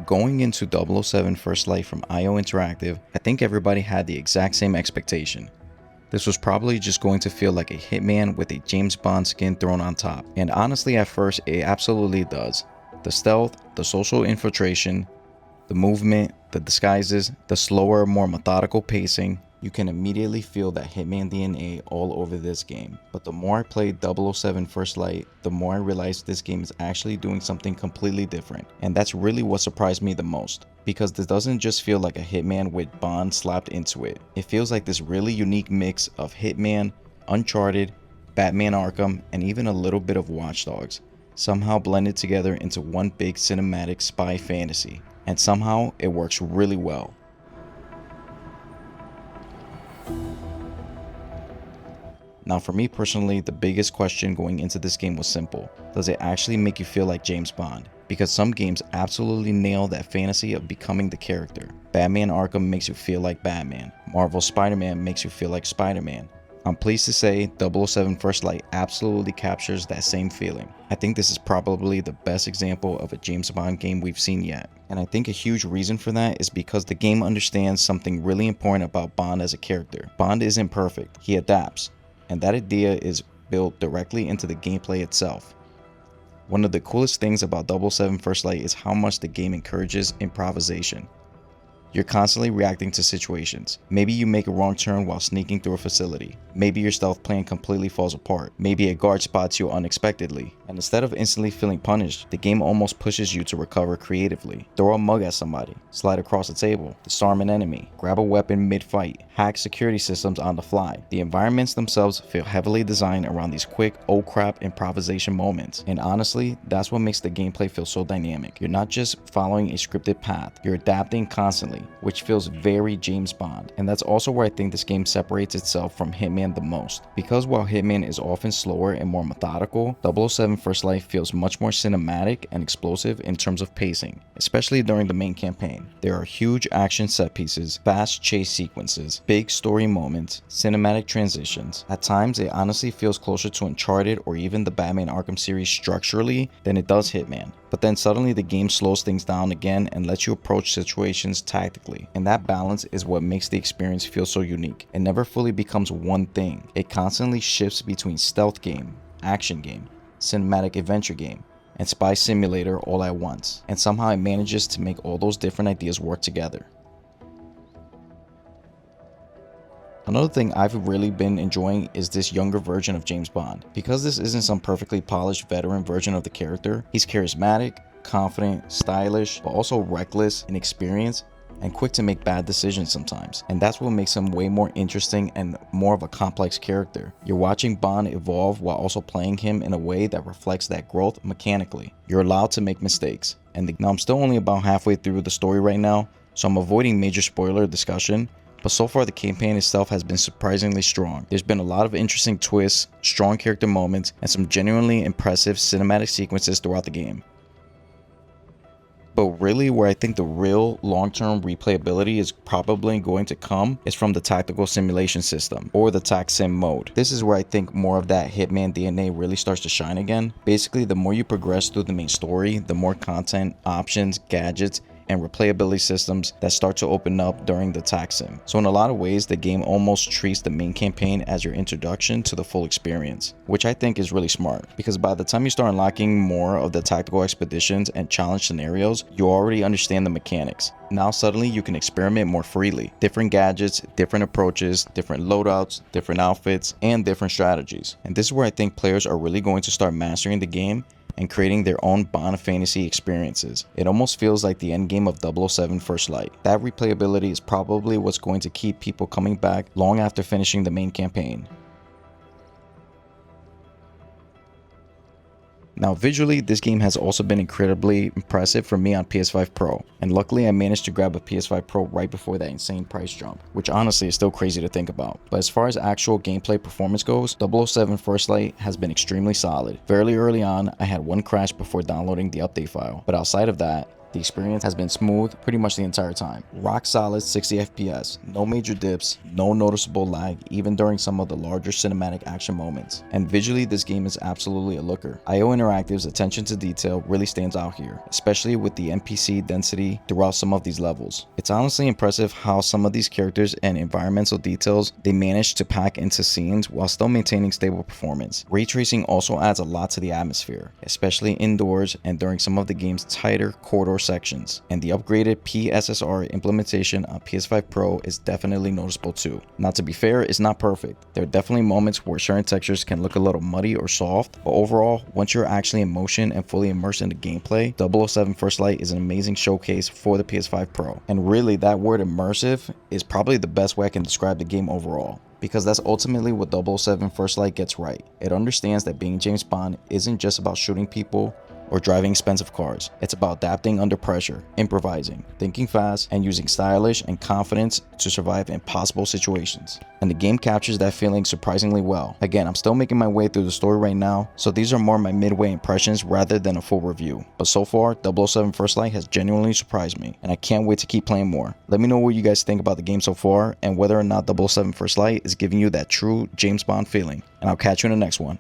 Going into 007 First Light from IO Interactive, I think everybody had the exact same expectation. This was probably just going to feel like a Hitman with a James Bond skin thrown on top. And honestly, at first, it absolutely does. The stealth, the social infiltration, the movement, the disguises, the slower, more methodical pacing, you can immediately feel that Hitman DNA all over this game. But the more I played 007 First Light, the more I realized this game is actually doing something completely different. And that's really what surprised me the most. Because this doesn't just feel like a Hitman with Bond slapped into it. It feels like this really unique mix of Hitman, Uncharted, Batman Arkham, and even a little bit of Watch Dogs, somehow blended together into one big cinematic spy fantasy. And somehow it works really well. Now for me personally, the biggest question going into this game was simple. Does it actually make you feel like James Bond? Because some games absolutely nail that fantasy of becoming the character. Batman Arkham makes you feel like Batman. Marvel's Spider-Man makes you feel like Spider-Man. I'm pleased to say 007 First Light absolutely captures that same feeling. I think this is probably the best example of a James Bond game we've seen yet. And I think a huge reason for that is because the game understands something really important about Bond as a character. Bond isn't perfect, he adapts. And that idea is built directly into the gameplay itself. One of the coolest things about 007 First Light is how much the game encourages improvisation. You're constantly reacting to situations. Maybe you make a wrong turn while sneaking through a facility. Maybe your stealth plan completely falls apart. Maybe a guard spots you unexpectedly. And instead of instantly feeling punished, the game almost pushes you to recover creatively. Throw a mug at somebody, slide across a table, disarm an enemy, grab a weapon mid-fight, hack security systems on the fly. The environments themselves feel heavily designed around these quick, oh crap improvisation moments. And honestly, that's what makes the gameplay feel so dynamic. You're not just following a scripted path, you're adapting constantly, which feels very James Bond. And that's also where I think this game separates itself from Hitman the most. Because while Hitman is often slower and more methodical, 007 First Light feels much more cinematic and explosive in terms of pacing, especially during the main campaign. There are huge action set pieces, fast chase sequences, big story moments, cinematic transitions. At times, it honestly feels closer to Uncharted or even the Batman Arkham series structurally than it does Hitman. But then suddenly the game slows things down again and lets you approach situations tactically. And that balance is what makes the experience feel so unique. It never fully becomes one thing. It constantly shifts between stealth game, action game, cinematic adventure game, and spy simulator all at once. And somehow it manages to make all those different ideas work together. Another thing I've really been enjoying is this younger version of James Bond. Because this isn't some perfectly polished veteran version of the character, he's charismatic, confident, stylish, but also reckless in experience and quick to make bad decisions sometimes. And that's what makes him way more interesting and more of a complex character. You're watching Bond evolve while also playing him in a way that reflects that growth mechanically. You're allowed to make mistakes. Now I'm still only about halfway through the story right now, so I'm avoiding major spoiler discussion. But so far the campaign itself has been surprisingly strong. There's been a lot of interesting twists, strong character moments, and some genuinely impressive cinematic sequences throughout the game. But really where I think the real long-term replayability is probably going to come is from the tactical simulation system, or the tac sim mode. This is where I think more of that Hitman DNA really starts to shine again. Basically, the more you progress through the main story, the more content, options, gadgets, and replayability systems that start to open up during the tac sim. So in a lot of ways, the game almost treats the main campaign as your introduction to the full experience, which I think is really smart, because by the time you start unlocking more of the tactical expeditions and challenge scenarios, you already understand the mechanics. Now suddenly you can experiment more freely. Different gadgets, different approaches, different loadouts, different outfits, and different strategies. And this is where I think players are really going to start mastering the game and creating their own Bond fantasy experiences. It almost feels like the endgame of 007 First Light. That replayability is probably what's going to keep people coming back long after finishing the main campaign. Now visually, this game has also been incredibly impressive for me on PS5 Pro, and luckily I managed to grab a PS5 Pro right before that insane price jump, which honestly is still crazy to think about. But as far as actual gameplay performance goes, 007 First Light has been extremely solid. Fairly early on, I had one crash before downloading the update file, but outside of that, The experience has been smooth pretty much the entire time. Rock solid 60 FPS, no major dips, no noticeable lag even during some of the larger cinematic action moments. And visually this game is absolutely a looker. IO Interactive's attention to detail really stands out here, especially with the NPC density throughout some of these levels. It's honestly impressive how some of these characters and environmental details they manage to pack into scenes while still maintaining stable performance. Ray tracing also adds a lot to the atmosphere, especially indoors and during some of the game's tighter corridor sections, and the upgraded PSSR implementation on PS5 Pro is definitely noticeable too. Now to be fair, it's not perfect. There are definitely moments where certain textures can look a little muddy or soft, but overall, once you're actually in motion and fully immersed in the gameplay, 007 First Light is an amazing showcase for the PS5 Pro. And really, that word immersive is probably the best way I can describe the game overall, because that's ultimately what 007 First Light gets right. It understands that being James Bond isn't just about shooting people or driving expensive cars. It's about adapting under pressure, improvising, thinking fast, and using stylish and confidence to survive impossible situations. And the game captures that feeling surprisingly well. Again, I'm still making my way through the story right now, so these are more my midway impressions rather than a full review. But so far, 007 First Light has genuinely surprised me, and I can't wait to keep playing more. Let me know what you guys think about the game so far, and whether or not 007 First Light is giving you that true James Bond feeling. And I'll catch you in the next one.